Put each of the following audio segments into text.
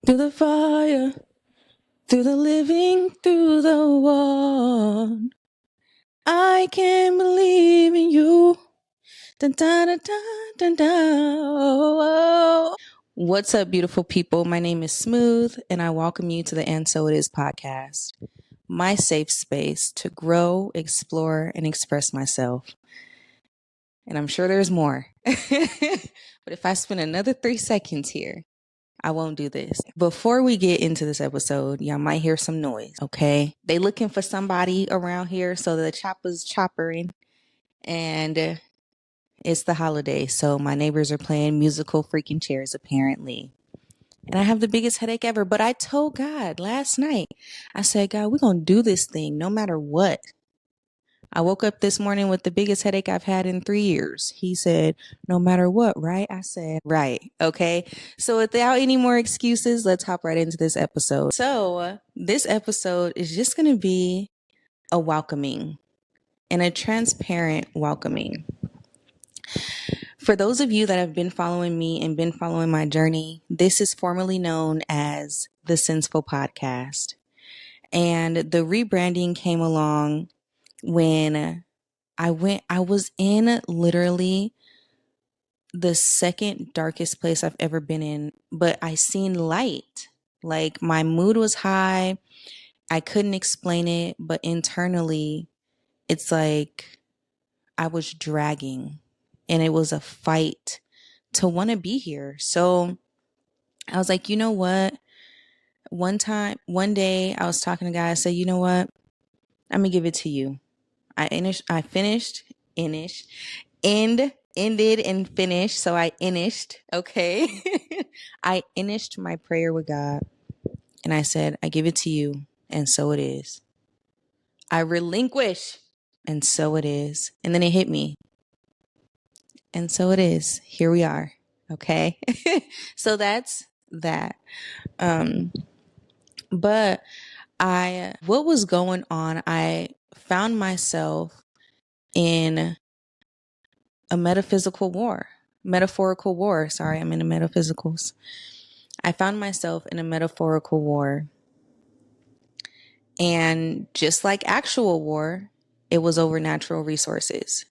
Through the fire, through the living, through the wall. I can believe in you. Dun, dun, dun, dun, dun, dun. What's up, beautiful people? My name is Smuthe, and I welcome you to the NSoItIs Podcast, my safe space to grow, explore, and express myself. And I'm sure there's more. But if I spend another 3 seconds here, I won't do this. Before we get into this episode, y'all might hear some noise, okay? They looking for somebody around here, so the chopper's choppering, and it's the holiday, so my neighbors are playing musical freaking chairs, apparently. And I have the biggest headache ever, but I told God last night, I said, God, we're going to do this thing no matter what. I woke up this morning with the biggest headache I've had in 3 years. He said, no matter what, right? I said, right. Okay. So without any more excuses, let's hop right into this episode. So this episode is just going to be a welcoming and a transparent welcoming. For those of you that have been following me and been following my journey, this is formerly known as the Senseful Podcast. And the rebranding came along when I was in literally the second darkest place I've ever been in, but I seen light. Like my mood was high. I couldn't explain it, but internally it's like I was dragging and it was a fight to want to be here. So I was like, you know what? One day I was talking to God. I said, you know what? I'm going to give it to you. Ended and finished. So I finished. Okay. I finished my prayer with God and I said, I give it to you. And so it is. I relinquish. And so it is. And then it hit me. And so it is. Here we are. Okay. So that's that. But what was going on? I found myself in a metaphorical war. Sorry, I'm into metaphysicals. I found myself in a metaphorical war. And just like actual war, it was over natural resources.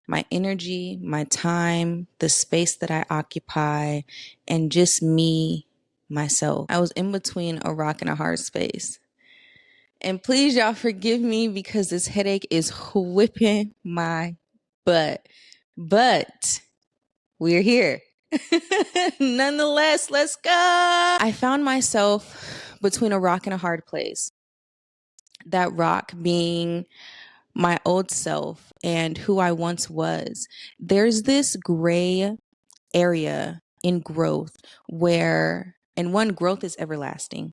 My energy, my time, the space that I occupy, and just me, myself. I was in between a rock and a hard space. And please, y'all, forgive me because this headache is whipping my butt. But we're here. Nonetheless, let's go. I found myself between a rock and a hard place. That rock being my old self and who I once was. There's this gray area in growth where, and one, growth is everlasting.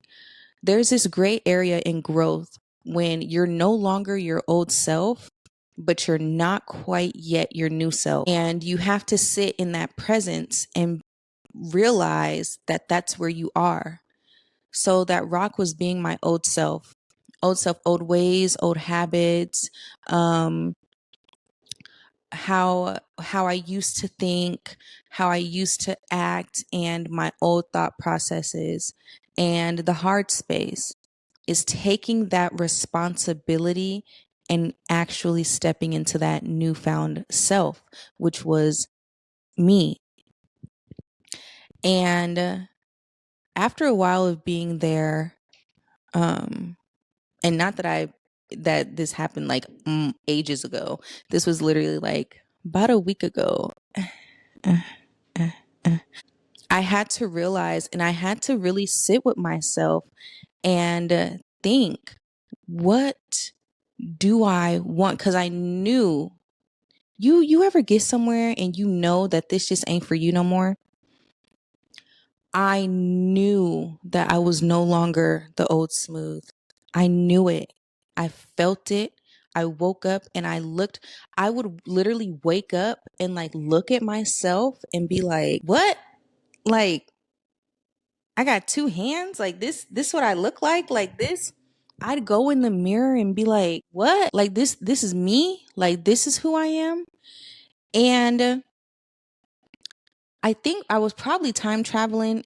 There's this gray area in growth when you're no longer your old self, but you're not quite yet your new self. And you have to sit in that presence and realize that that's where you are. So that rock was being my old self, old ways, old habits, how I used to think, how I used to act, and my old thought processes. And the hard space is taking that responsibility and actually stepping into that newfound self, which was me. And after a while of being there, and not that this happened like ages ago. This was literally like about a week ago. I had to realize, and I had to really sit with myself and think, what do I want? Because I knew, you ever get somewhere and you know that this just ain't for you no more? I knew that I was no longer the old Smuthe. I knew it. I felt it. I woke up and I would literally wake up and like look at myself and be like, what? Like, I got 2 hands? Like this what I look like this? I'd go in the mirror and be like, what? Like this is me? Like this is who I am? And I think I was probably time traveling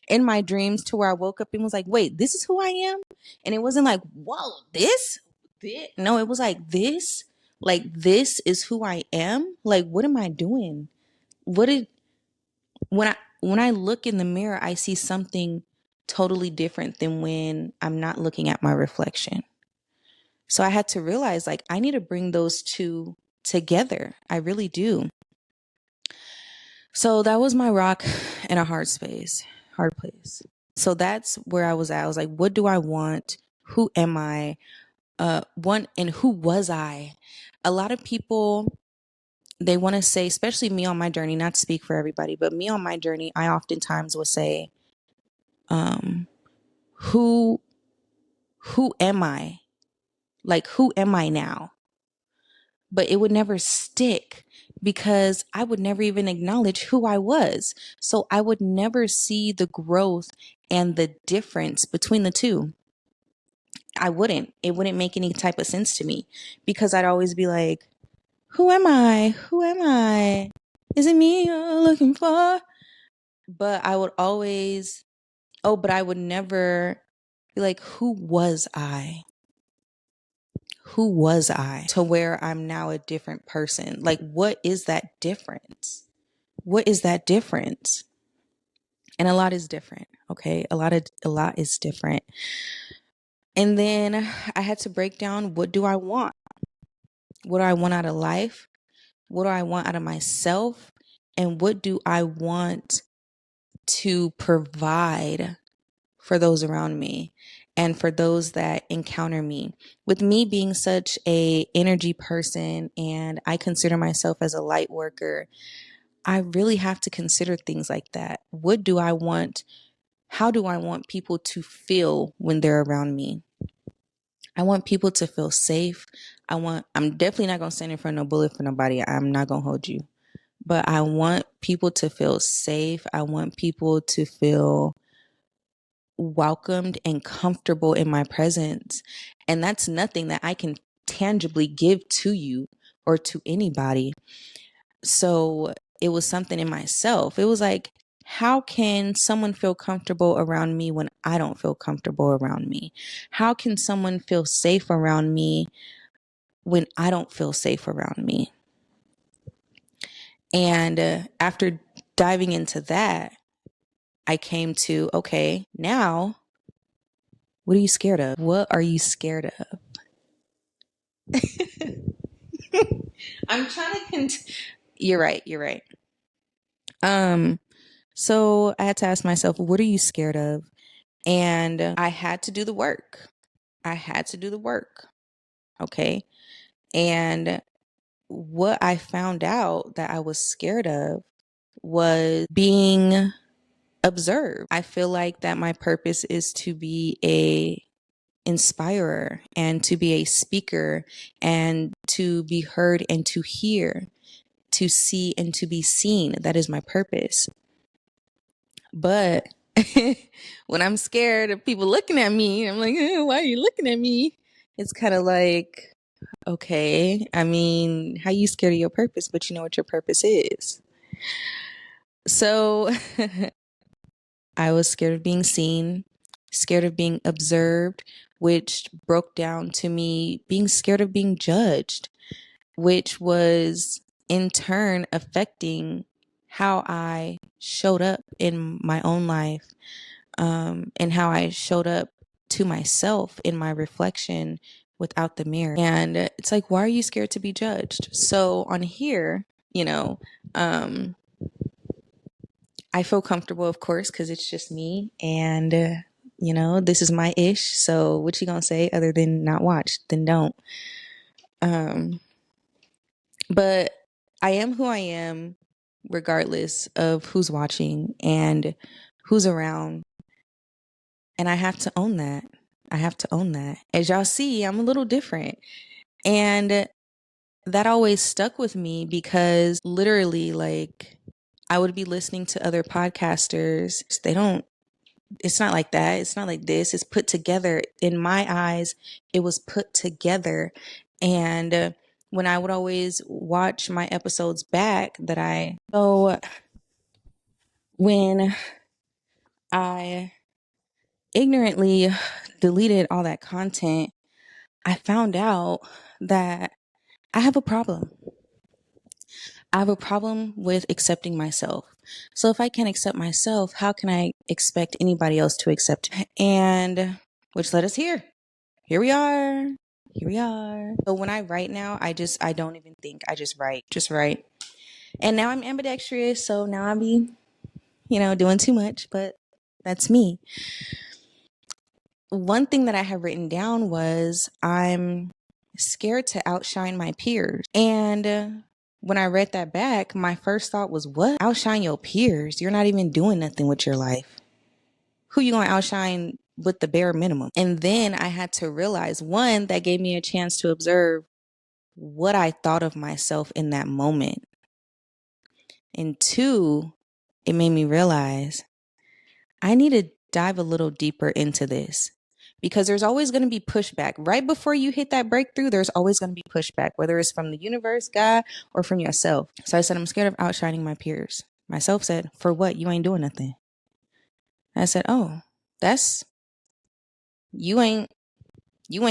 in my dreams to where I woke up and was like, wait, this is who I am? And it wasn't like, whoa, this? No, it was like this. Like, this is who I am? Like, what am I doing? What did, when I look in the mirror, I see something totally different than when I'm not looking at my reflection. So I had to realize, like, I need to bring those two together. I really do. So that was my rock in a hard place. So that's where I was at. I was like, what do I want? Who am I? And who was I? A lot of people, they want to say, especially me on my journey, not to speak for everybody, but me on my journey, I oftentimes will say, who am I? Like, who am I now? But it would never stick because I would never even acknowledge who I was. So I would never see the growth and the difference between the two. I wouldn't. It wouldn't make any type of sense to me because I'd always be like, who am I? Who am I? Is it me you're looking for? But I would always, but I would never be like, who was I? Who was I to where I'm now a different person? Like, what is that difference? What is that difference? And a lot is different. Okay. A lot is different. And then I had to break down, what do I want? What do I want out of life? What do I want out of myself? And what do I want to provide for those around me and for those that encounter me? With me being such a energy person and I consider myself as a light worker, I really have to consider things like that. What do I want? How do I want people to feel when they're around me? I want people to feel safe. I'm definitely not going to stand in front of no bullet for nobody. I'm not going to hold you. But I want people to feel safe. I want people to feel welcomed and comfortable in my presence. And that's nothing that I can tangibly give to you or to anybody. So it was something in myself. It was like, how can someone feel comfortable around me when I don't feel comfortable around me? How can someone feel safe around me when I don't feel safe around me? And after diving into that, I came to, okay, now, what are you scared of? What are you scared of? I'm trying to You're right. So I had to ask myself, what are you scared of? And I had to do the work. Okay. And what I found out that I was scared of was being observed. I feel like that my purpose is to be a inspirer and to be a speaker and to be heard and to hear, to see and to be seen. That is my purpose. But when I'm scared of people looking at me, I'm like, why are you looking at me? It's kind of like, okay, I mean, how you scared of your purpose, but you know what your purpose is. So I was scared of being seen, scared of being observed, which broke down to me being scared of being judged, which was in turn affecting how I showed up in my own life, and how I showed up to myself in my reflection without the mirror. And it's like, why are you scared to be judged? So on here, I feel comfortable, of course, because it's just me. And, this is my ish. So what you gonna say other than not watch? Then don't. But I am who I am, regardless of who's watching and who's around. And I have to own that. As y'all see, I'm a little different. And that always stuck with me because literally, like, I would be listening to other podcasters. It's not like that. It's not like this. It's put together. In my eyes, it was put together. And when I would always watch my episodes back When I ignorantly deleted all that content, I found out that I have a problem. I have a problem with accepting myself. So if I can't accept myself, how can I expect anybody else to accept me? And which led us here. Here we are. Here we are. So when I write now, I don't even think. I just write. And now I'm ambidextrous, so now I be, doing too much, but that's me. One thing that I have written down was I'm scared to outshine my peers. And when I read that back, my first thought was, what? Outshine your peers? You're not even doing nothing with your life. Who you going to outshine with the bare minimum? And then I had to realize, one, that gave me a chance to observe what I thought of myself in that moment. And two, it made me realize I need to dive a little deeper into this. Because there's always going to be pushback. Right before you hit that breakthrough, there's always going to be pushback, whether it's from the universe, God, or from yourself. So I said, I'm scared of outshining my peers. Myself said, for what? You ain't doing nothing. I said, oh, you ain't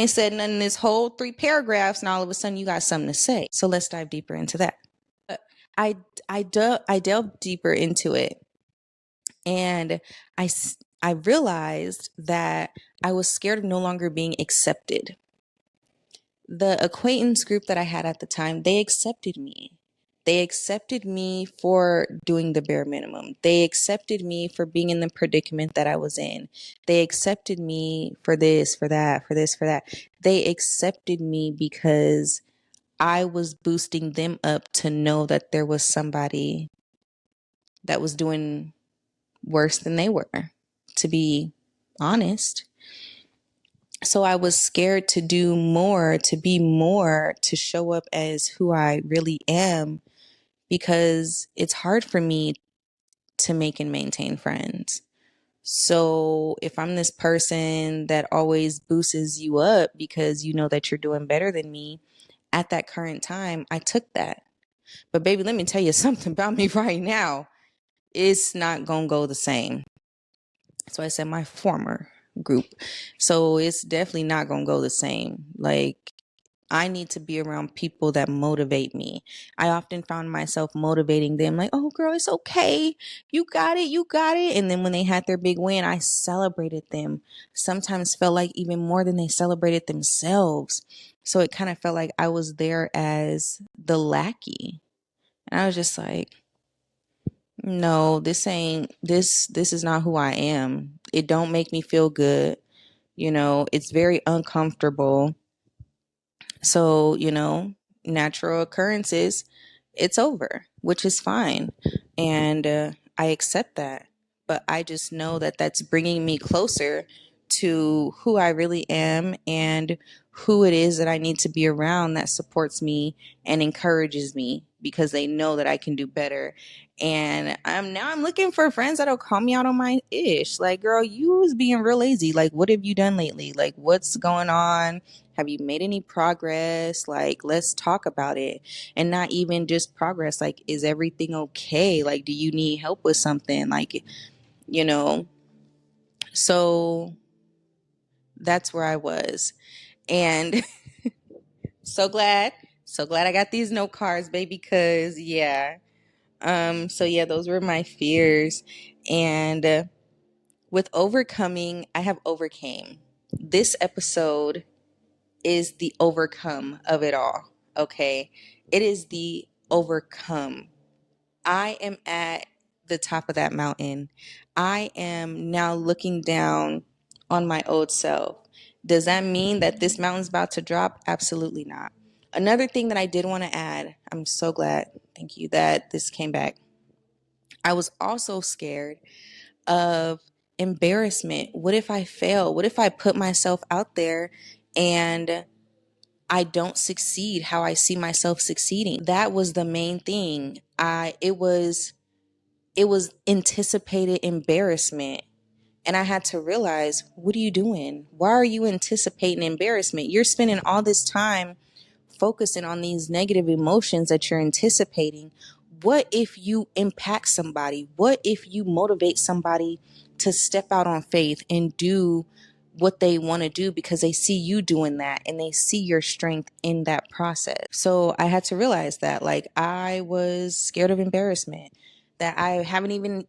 said nothing in this whole 3 paragraphs, and all of a sudden you got something to say. So let's dive deeper into that. I delved deeper into it, and I realized that I was scared of no longer being accepted. The acquaintance group that I had at the time, they accepted me. They accepted me for doing the bare minimum. They accepted me for being in the predicament that I was in. They accepted me for this, for that, for this, for that. They accepted me because I was boosting them up to know that there was somebody that was doing worse than they were, to be honest. So I was scared to do more, to be more, to show up as who I really am, because it's hard for me to make and maintain friends. So if I'm this person that always boosts you up because you know that you're doing better than me, at that current time, I took that. But baby, let me tell you something about me right now. It's not going to go the same. So I said my former group. So it's definitely not going to go the same. Like, I need to be around people that motivate me. I often found myself motivating them like, oh girl, it's okay. You got it. You got it. And then when they had their big win, I celebrated them. Sometimes felt like even more than they celebrated themselves. So it kind of felt like I was there as the lackey. And I was just like, no, this is not who I am. It don't make me feel good. It's very uncomfortable. So, natural occurrences, it's over, which is fine. And I accept that. But I just know that that's bringing me closer to who I really am and who it is that I need to be around that supports me and encourages me, because they know that I can do better. And I'm looking for friends that'll call me out on my ish. Like, girl, you was being real lazy. Like, what have you done lately? Like, what's going on? Have you made any progress? Like, let's talk about it. And not even just progress. Like, is everything okay? Like, do you need help with something? Like, so that's where I was. And so glad I got these note cards, baby, because yeah. So yeah, those were my fears. And with overcoming, I have overcame. This episode is the overcome of it all. Okay. It is the overcome. I am at the top of that mountain. I am now looking down on my old self. Does that mean that this mountain's about to drop? Absolutely not. Another thing that I did want to add, I'm so glad, thank you, that this came back. I was also scared of embarrassment. What if I fail? What if I put myself out there and I don't succeed how I see myself succeeding? That was the main thing. It was anticipated embarrassment. And I had to realize, what are you doing? Why are you anticipating embarrassment? You're spending all this time focusing on these negative emotions that you're anticipating. what if you impact somebody? What if you motivate somebody to step out on faith and do what they want to do because they see you doing that and they see your strength in that process? So I had to realize that, like, I was scared of embarrassment that I haven't even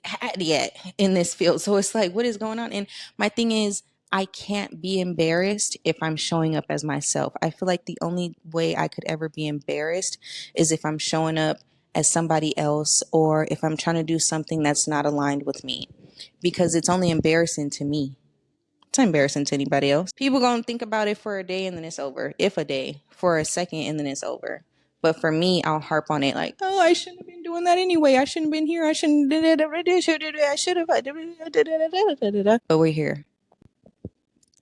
had yet in this field. So it's like, what is going on? And my thing is, I can't be embarrassed if I'm showing up as myself. I feel like the only way I could ever be embarrassed is if I'm showing up as somebody else, or if I'm trying to do something that's not aligned with me, because it's only embarrassing to me. It's not embarrassing to anybody else. People gonna think about it for a day and then it's over. If a day, for a second, and then it's over. But for me, I'll harp on it like, oh, I shouldn't have been doing that anyway. I shouldn't have been here. I shouldn't. I should have. But we're here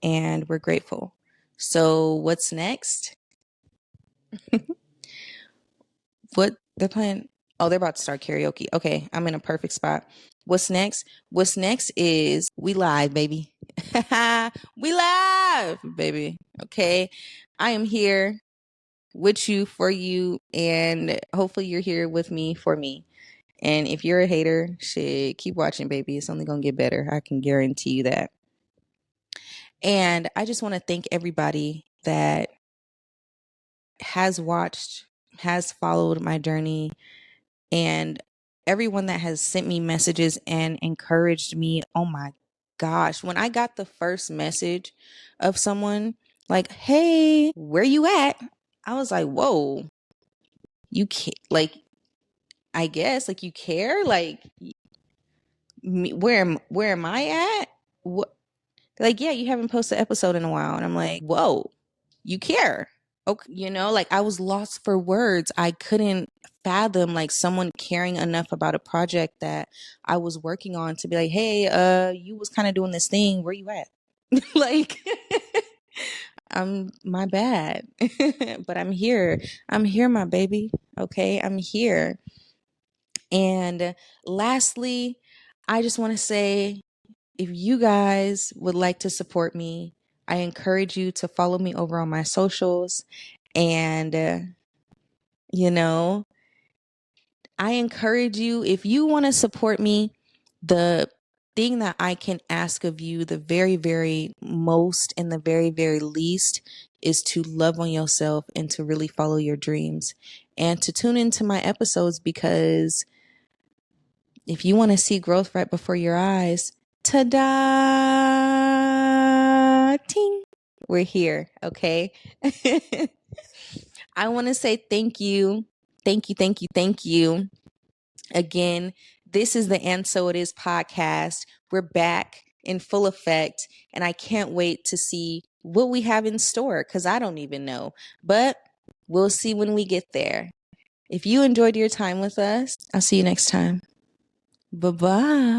and we're grateful. So what's next? What they're playing? Oh, they're about to start karaoke. Okay, I'm in a perfect spot. What's next? What's next is we live, baby. We live, baby. Okay, I am here with you, for you, and hopefully you're here with me, for me. And if you're a hater, shit, keep watching, baby. It's only gonna get better. I can guarantee you that. And I just want to thank everybody that has watched, has followed my journey, and everyone that has sent me messages and encouraged me. Oh my gosh, when I got the first message of someone like, hey, where you at? I was like, whoa, you can't, like, I guess, like, you care, like, me, where am I at? What? Like, yeah, you haven't posted an episode in a while. And I'm like, whoa, you care. Okay, like, I was lost for words. I couldn't fathom, like, someone caring enough about a project that I was working on to be like, hey, you was kind of doing this thing. Where you at? Like, my bad. But I'm here. I'm here, my baby. Okay, I'm here. And lastly, I just want to say, if you guys would like to support me, I encourage you to follow me over on my socials. And, I encourage you, if you want to support me, the thing that I can ask of you, the very, very most and the very, very least, is to love on yourself and to really follow your dreams and to tune into my episodes, because if you want to see growth right before your eyes, ta-da, ting, we're here, okay? I want to say thank you. Thank you, thank you, thank you. Again, this is the NSoItIs Podcast. We're back in full effect, and I can't wait to see what we have in store, because I don't even know. But we'll see when we get there. If you enjoyed your time with us, I'll see you next time. Bye-bye.